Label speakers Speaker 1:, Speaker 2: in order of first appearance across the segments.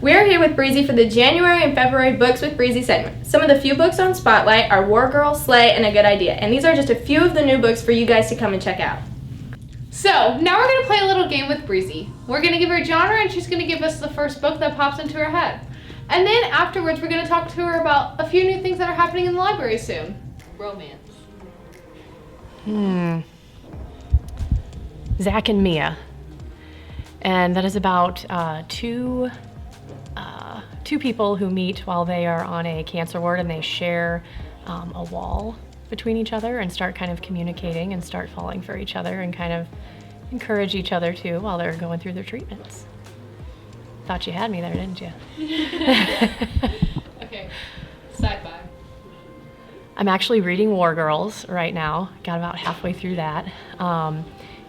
Speaker 1: We're here with Breezy for the January and February Books with Breezy segment. Some of the few books on Spotlight are War Girl, Slay, and A Good Idea, and these are just a few of the new books for you guys to come and check out.
Speaker 2: So, now we're going to play a little game with Breezy. We're going to give her a genre and she's going to give us the first book that pops into her head. And then afterwards we're going to talk to her about a few new things that are happening in the library soon. Romance.
Speaker 3: Zach and Mia. And that is about two people who meet while they are on a cancer ward, and they share a wall between each other and start kind of communicating and start falling for each other and kind of encourage each other too while they're going through their treatments. Thought you had me there, didn't you?
Speaker 2: Okay, sci-fi.
Speaker 3: I'm actually reading War Girls right now. Got about halfway through that.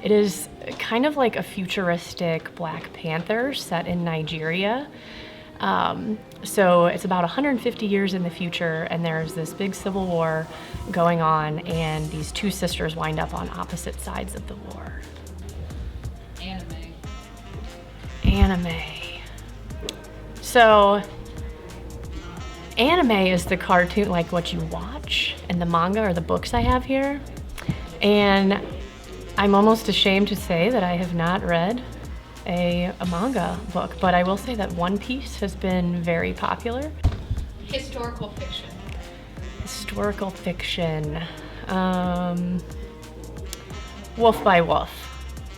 Speaker 3: It is kind of like a futuristic Black Panther set in Nigeria. So it's about 150 years in the future, and there's this big civil war going on, and these two sisters wind up on opposite sides of the war. Anime. So, anime is the cartoon, like what you watch, and the manga are the books I have here. And I'm almost ashamed to say that I have not read a manga book, but I will say that One Piece has been very popular.
Speaker 2: Historical fiction.
Speaker 3: Historical fiction. Wolf by Wolf.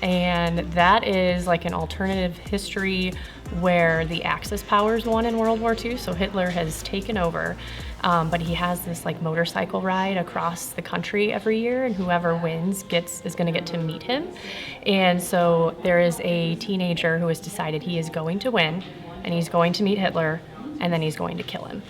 Speaker 3: And that is like an alternative history where the Axis powers won in World War II, so Hitler has taken over, but he has this like motorcycle ride across the country every year, and whoever wins is going to get to meet him. And so there is a teenager who has decided he is going to win, and he's going to meet Hitler, and then he's going to kill him.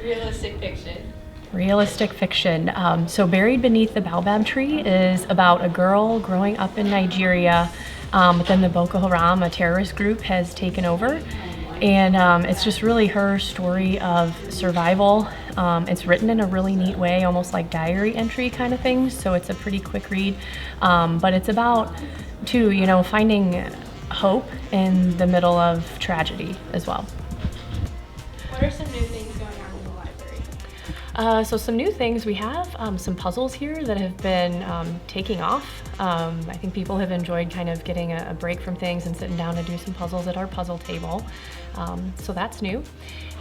Speaker 2: Realistic fiction.
Speaker 3: Realistic fiction. So Buried Beneath the Baobab Tree is about a girl growing up in Nigeria, but then the Boko Haram, a terrorist group, has taken over. And it's just really her story of survival. It's written in a really neat way, almost like diary entry kind of thing, so it's a pretty quick read. But it's about, too, finding hope in the middle of tragedy as well.
Speaker 1: What are some new things going on in the library?
Speaker 3: So some new things, we have some puzzles here that have been taking off. I think people have enjoyed kind of getting a break from things and sitting down to do some puzzles at our puzzle table. So that's new.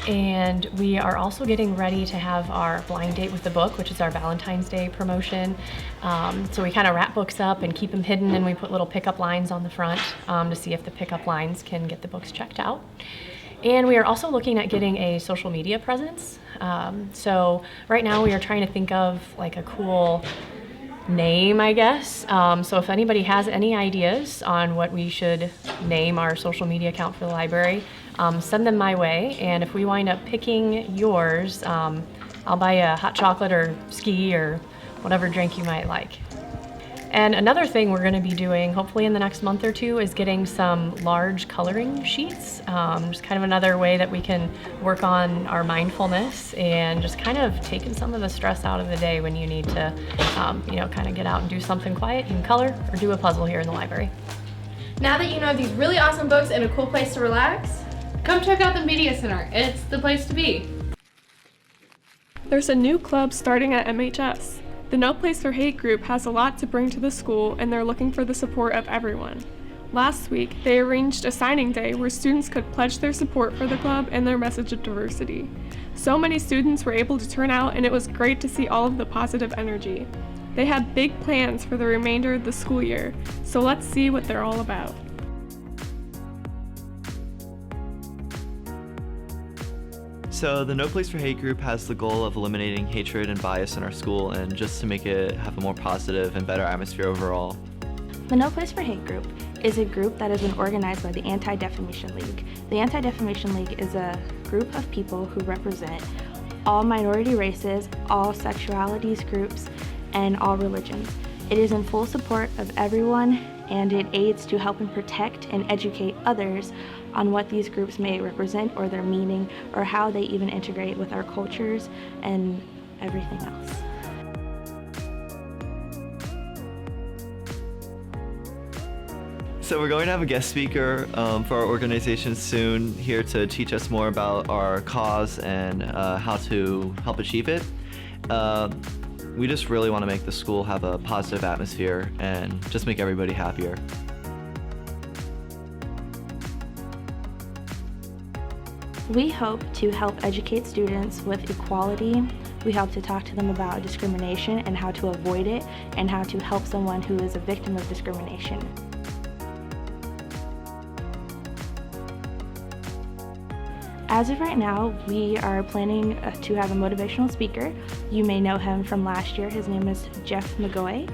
Speaker 3: And we are also getting ready to have our blind date with the book, which is our Valentine's Day promotion. So we kind of wrap books up and keep them hidden, and we put little pickup lines on the front to see if the pickup lines can get the books checked out. And we are also looking at getting a social media presence. So right now we are trying to think of like a cool name, I guess. So if anybody has any ideas on what we should name our social media account for the library, send them my way. And if we wind up picking yours, I'll buy you a hot chocolate or ski or whatever drink you might like. And another thing we're going to be doing, hopefully in the next month or two, is getting some large coloring sheets. Just kind of another way that we can work on our mindfulness and just kind of taking some of the stress out of the day when you need to, kind of get out and do something quiet. You can color or do a puzzle here in the library.
Speaker 1: Now that you know these really awesome books and a cool place to relax,
Speaker 2: come check out the Media Center. It's the place to be.
Speaker 4: There's a new club starting at MHS. The No Place for Hate group has a lot to bring to the school, and they're looking for the support of everyone. Last week, they arranged a signing day where students could pledge their support for the club and their message of diversity. So many students were able to turn out, and it was great to see all of the positive energy. They have big plans for the remainder of the school year, so let's see what they're all about.
Speaker 5: So the No Place for Hate group has the goal of eliminating hatred and bias in our school, and just to make it have a more positive and better atmosphere overall.
Speaker 6: The No Place for Hate group is a group that has been organized by the Anti-Defamation League. The Anti-Defamation League is a group of people who represent all minority races, all sexualities groups, and all religions. It is in full support of everyone, and it aids to help and protect and educate others on what these groups may represent or their meaning or how they even integrate with our cultures and everything else.
Speaker 5: So we're going to have a guest speaker for our organization soon here to teach us more about our cause and how to help achieve it. We just really want to make the school have a positive atmosphere and just make everybody happier.
Speaker 6: We hope to help educate students with equality. We hope to talk to them about discrimination and how to avoid it, and how to help someone who is a victim of discrimination. As of right now, we are planning to have a motivational speaker. You may know him from last year. His name is Jeff McGoy,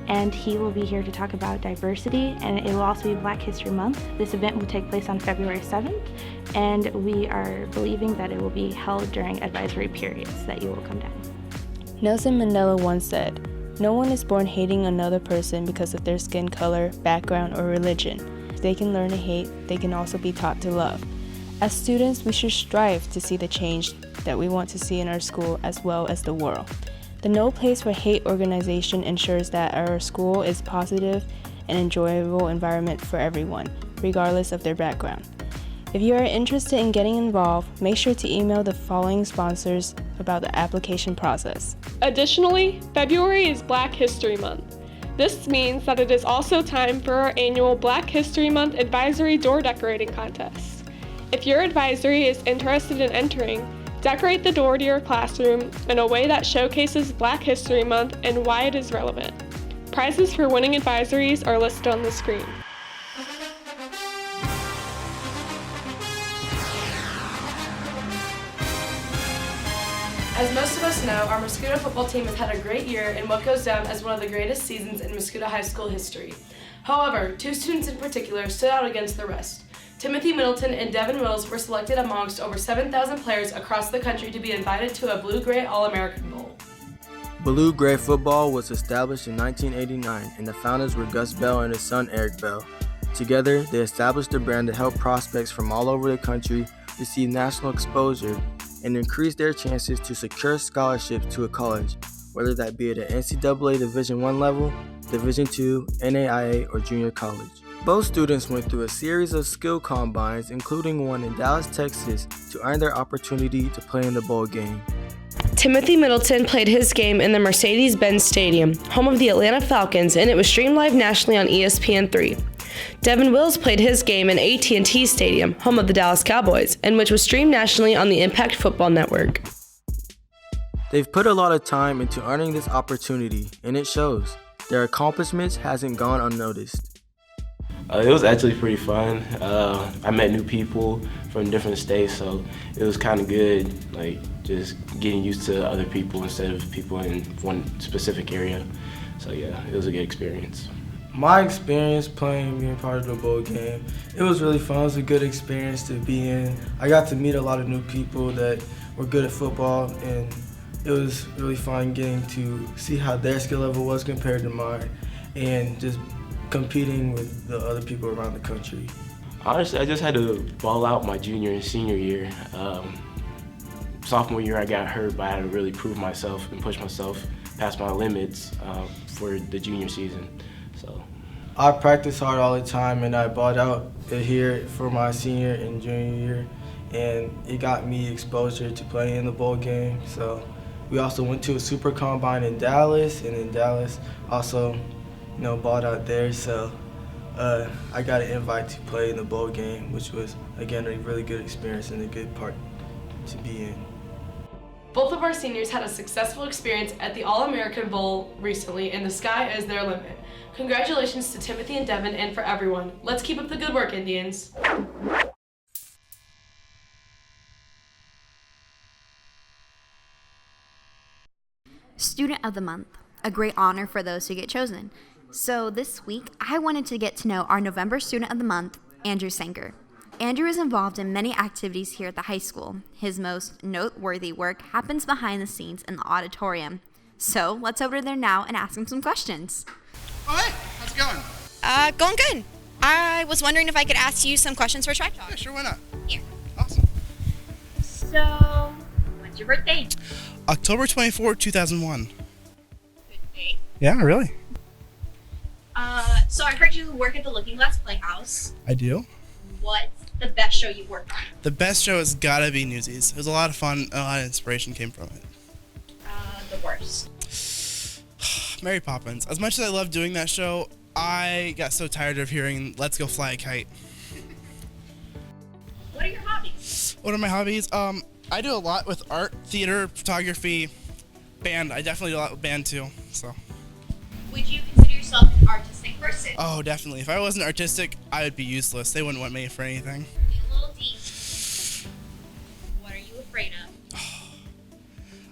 Speaker 6: and he will be here to talk about diversity, and it will also be Black History Month. This event will take place on February 7th, and we are believing that it will be held during advisory periods that you will come down.
Speaker 7: Nelson Mandela once said, "No one is born hating another person because of their skin color, background, or religion. If they can learn to hate, they can also be taught to love." As students, we should strive to see the change that we want to see in our school as well as the world. The No Place for Hate organization ensures that our school is a positive and enjoyable environment for everyone, regardless of their background. If you are interested in getting involved, make sure to email the following sponsors about the application process.
Speaker 4: Additionally, February is Black History Month. This means that it is also time for our annual Black History Month Advisory Door Decorating Contest. If your advisory is interested in entering, decorate the door to your classroom in a way that showcases Black History Month and why it is relevant. Prizes for winning advisories are listed on the screen.
Speaker 8: As most of us know, our Mascoutah football team has had a great year in what goes down as one of the greatest seasons in Mascoutah High School history. However, two students in particular stood out against the rest. Timothy Middleton and Devin Wills were selected amongst over 7,000 players across the country to be invited to a Blue-Gray All-American Bowl.
Speaker 9: Blue-Gray football was established in 1989, and the founders were Gus Bell and his son Eric Bell. Together, they established a brand to help prospects from all over the country receive national exposure and increase their chances to secure scholarships to a college, whether that be at an NCAA Division I level, Division II, NAIA, or junior college. Both students went through a series of skill combines, including one in Dallas, Texas, to earn their opportunity to play in the bowl game.
Speaker 8: Timothy Middleton played his game in the Mercedes-Benz Stadium, home of the Atlanta Falcons, and it was streamed live nationally on ESPN3. Devin Wills played his game in AT&T Stadium, home of the Dallas Cowboys, and which was streamed nationally on the Impact Football Network.
Speaker 9: They've put a lot of time into earning this opportunity, and it shows. Their accomplishments hasn't gone unnoticed.
Speaker 10: It was actually pretty fun. I met new people from different states, so it was kind of good, like just getting used to other people instead of people in one specific area. So yeah, it was a good experience.
Speaker 9: My experience being part of the bowl game, it was really fun. It was a good experience to be in. I got to meet a lot of new people that were good at football, and it was really fun getting to see how their skill level was compared to mine, and just competing with the other people around the country.
Speaker 10: Honestly, I just had to ball out my junior and senior year. Sophomore year I got hurt, but I had to really prove myself and push myself past my limits for the junior season. So
Speaker 9: I practiced hard all the time, and I balled out here for my senior and junior year, and it got me exposure to playing in the bowl game. So we also went to a super combine in Dallas, and in Dallas also balled out there, so I got an invite to play in the bowl game, which was, again, a really good experience and a good part to be in.
Speaker 8: Both of our seniors had a successful experience at the All-American Bowl recently, and the sky is their limit. Congratulations to Timothy and Devin, and for everyone. Let's keep up the good work, Indians.
Speaker 11: Student of the Month, a great honor for those who get chosen. So this week, I wanted to get to know our November Student of the Month, Andrew Sanger. Andrew is involved in many activities here at the high school. His most noteworthy work happens behind the scenes in the auditorium. So let's over there now and ask him some questions.
Speaker 12: Oh, hey, how's it going?
Speaker 13: Going good. I was wondering if I could ask you some questions for Track Talk.
Speaker 12: Yeah, sure, why not?
Speaker 13: Here.
Speaker 12: Awesome.
Speaker 13: So, when's your birthday?
Speaker 12: October 24, 2001.
Speaker 13: Good day.
Speaker 12: Yeah, really?
Speaker 13: So I heard you work at the Looking Glass Playhouse.
Speaker 12: I do.
Speaker 13: What's the best show you've worked on?
Speaker 12: The best show has gotta be Newsies. It was a lot of fun. A lot of inspiration came from it.
Speaker 13: The worst.
Speaker 12: Mary Poppins. As much as I love doing that show, I got so tired of hearing "Let's go fly a kite."
Speaker 13: What are your hobbies?
Speaker 12: What are my hobbies? I do a lot with art, theater, photography, band. I definitely do a lot with band too. So.
Speaker 13: Would you consider yourself an artistic person?
Speaker 12: Oh, definitely. If I wasn't artistic, I would be useless. They wouldn't want me for anything.
Speaker 13: Be a little deep. What are you afraid of?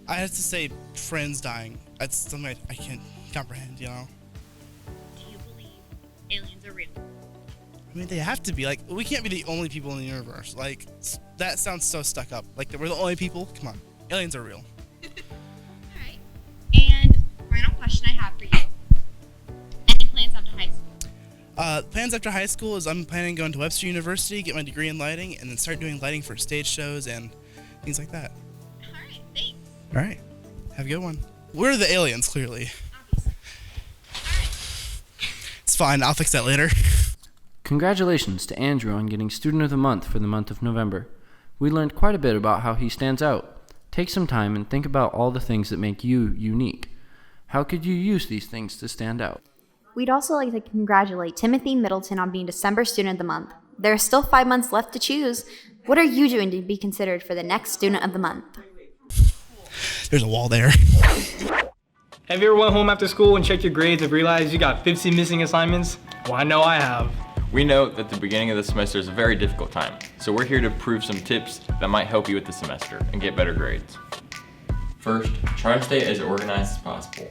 Speaker 12: I have to say, friends dying. That's something I can't comprehend, you know?
Speaker 13: Do you believe aliens are real?
Speaker 12: I mean, they have to be. Like, we can't be the only people in the universe. Like, that sounds so stuck up. Like, we're the only people? Come on. Aliens are real.
Speaker 13: Alright. And final question I have for you. Any plans after high school?
Speaker 12: Plans after high school is I'm planning on going to Webster University, get my degree in lighting, and then start doing lighting for stage shows and things like that.
Speaker 13: Alright, thanks.
Speaker 12: All right. Have a good one. We're the aliens, clearly.
Speaker 13: Obviously.
Speaker 12: It's fine. I'll fix that later.
Speaker 14: Congratulations to Andrew on getting Student of the Month for the month of November. We learned quite a bit about how he stands out. Take some time and think about all the things that make you unique. How could you use these things to stand out?
Speaker 11: We'd also like to congratulate Timothy Middleton on being December Student of the Month. There are still 5 months left to choose. What are you doing to be considered for the next Student of the Month?
Speaker 12: There's a wall there.
Speaker 15: Have you ever went home after school and checked your grades and realized you got 50 missing assignments? Well, I know I have.
Speaker 16: We know that the beginning of the semester is a very difficult time, so we're here to prove some tips that might help you with the semester and get better grades. First, try to stay as organized as possible.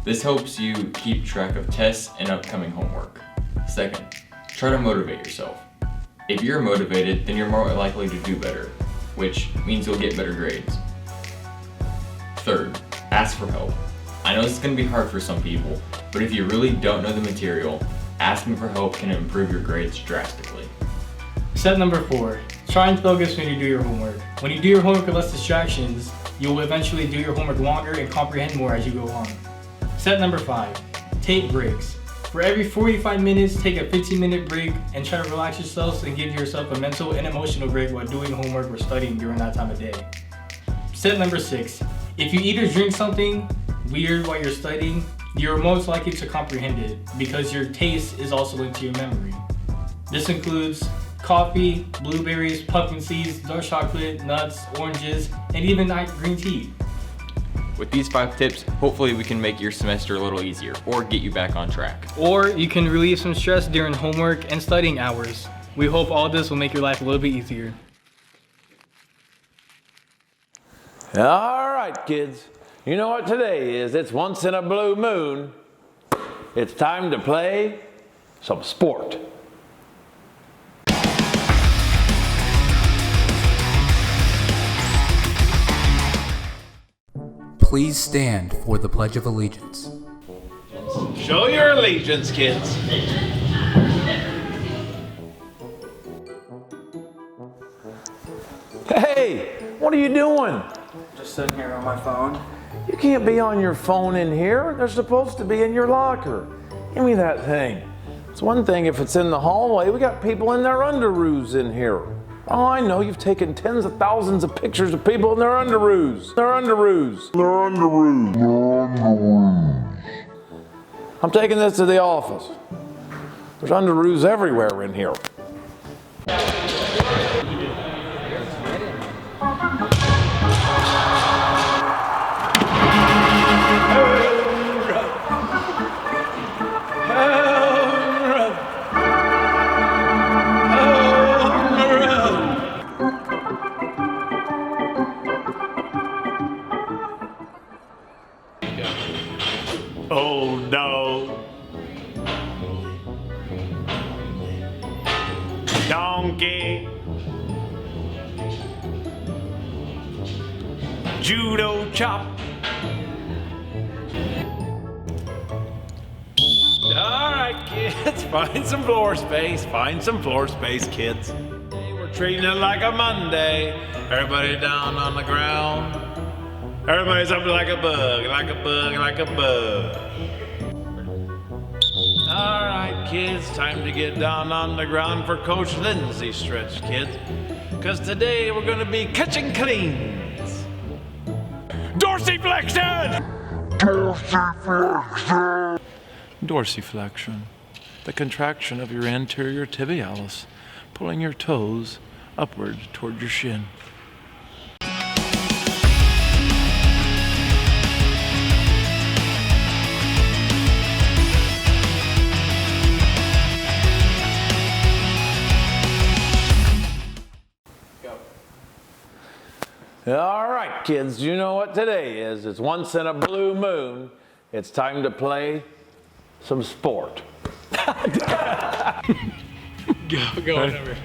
Speaker 16: This helps you keep track of tests and upcoming homework. Second, try to motivate yourself. If you're motivated, then you're more likely to do better, which means you'll get better grades. Third, ask for help. I know this is going to be hard for some people, but if you really don't know the material, asking for help can improve your grades drastically.
Speaker 15: Step number 4, try and focus when you do your homework. When you do your homework with less distractions, you will eventually do your homework longer and comprehend more as you go on. Step number 5, take breaks. For every 45 minutes, take a 15-minute break and try to relax yourself and give yourself a mental and emotional break while doing homework or studying during that time of day. Step number 6, if you eat or drink something weird while you're studying, you're most likely to comprehend it because your taste is also linked to your memory. This includes coffee, blueberries, pumpkin seeds, dark chocolate, nuts, oranges, and even green tea.
Speaker 16: With these 5 tips, hopefully we can make your semester a little easier or get you back on track.
Speaker 15: Or you can relieve some stress during homework and studying hours. We hope all this will make your life a little bit easier.
Speaker 17: All right, kids. You know what today is? It's once in a blue moon. It's time to play some sport.
Speaker 18: Please stand for the Pledge of Allegiance.
Speaker 17: Show your allegiance, kids. Hey, what are you doing?
Speaker 19: Just sitting here on my phone.
Speaker 17: You can't be on your phone in here. They're supposed to be in your locker. Give me that thing. It's one thing if it's in the hallway. We got people in their underoos in here. Oh, I know. You've taken tens of thousands of pictures of people in their underoos. Their underoos. Their underoos. Their underoos. I'm taking this to the office. There's underoos everywhere in here. Oh no. Donkey. Judo chop. Alright kids, find some floor space. Find some floor space, kids. We're treating it like a Monday. Everybody down on the ground. Everybody's up like a bug, like a bug, like a bug. All right. right, kids, time to get down on the ground for Coach Lindsay's stretch, kids. Because today we're going to be catching cleans. Dorsiflexion! Dorsiflexion, the contraction of your anterior tibialis, pulling your toes upward toward your shin. All right, kids, you know what today is. It's once in a blue moon. It's time to play some sport.
Speaker 15: Go, whatever.